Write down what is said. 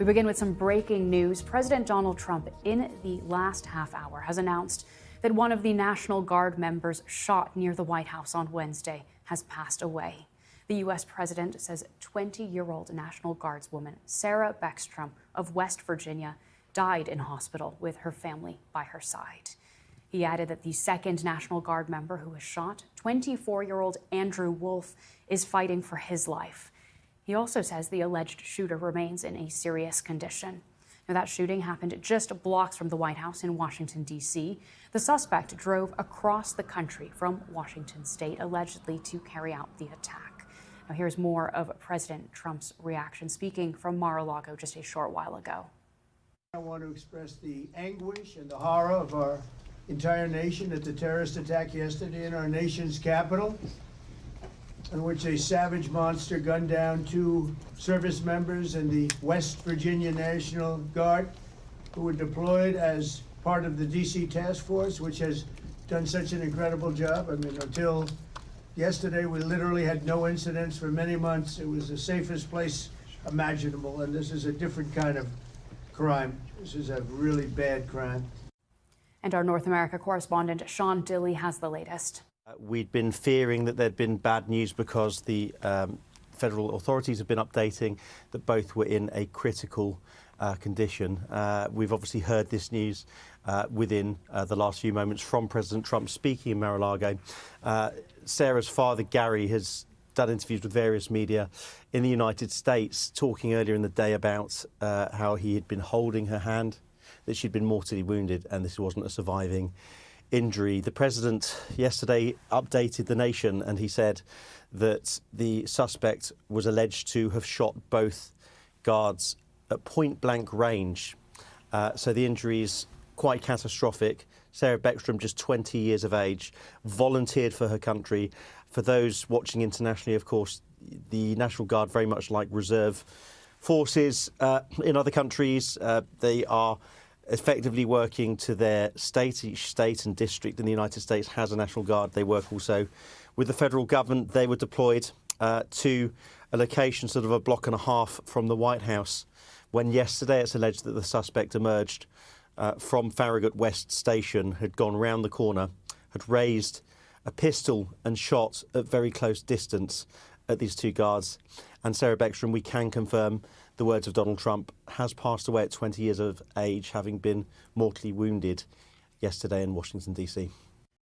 We begin with some breaking news. President Donald Trump, in the last half hour, has announced that one of the National Guard members shot near the White House on Wednesday has passed away. The U.S. president says 20-year-old National Guardswoman Sarah Beckstrom of West Virginia died in hospital with her family by her side. He added that the second National Guard member who was shot, 24-year-old Andrew Wolf, is fighting for his life. He also says the alleged shooter remains in a serious condition. Now, that shooting happened just blocks from the White House in Washington, D.C. The suspect drove across the country from Washington state, allegedly to carry out the attack. Now, here's more of President Trump's reaction, speaking from Mar-a-Lago just a short while ago. I want to express the anguish and the horror of our entire nation at the terrorist attack yesterday in our nation's capital, in which a savage monster gunned down 2 service members in the West Virginia National Guard who were deployed as part of the D.C. task force, which has done such an incredible job. I mean, until yesterday, we literally had no incidents for many months. It was the safest place imaginable, and this is a different kind of crime. This is a really bad crime. And our North America correspondent Sean Dilley has the latest. We'd been fearing that there'd been bad news because the federal authorities have been updating that both were in a critical condition. We've obviously heard this news within the last few moments from President Trump speaking in Mar-a-Lago. Sarah's father, Gary, has done interviews with various media in the United States, talking earlier in the day about how he had been holding her hand, that she'd been mortally wounded, and this wasn't a surviving injury. The president yesterday updated the nation, and he said that the suspect was alleged to have shot both guards at point-blank range. So the injury is quite catastrophic. Sarah Beckstrom, just 20 years of age, volunteered for her country. For those watching internationally, of course, the National Guard, very much like reserve forces in other countries, they are effectively working to their state. Each state and district in the United States has a National Guard. They work also with the federal government. They were deployed to a location sort of a block and a half from the White House when yesterday it's alleged that the suspect emerged from Farragut West Station, had gone round the corner, had raised a pistol and shot at very close distance at these 2 guards. And Sarah Beckstrom, we can confirm the words of Donald Trump, has passed away at 20 years of age, having been mortally wounded yesterday in Washington, D.C.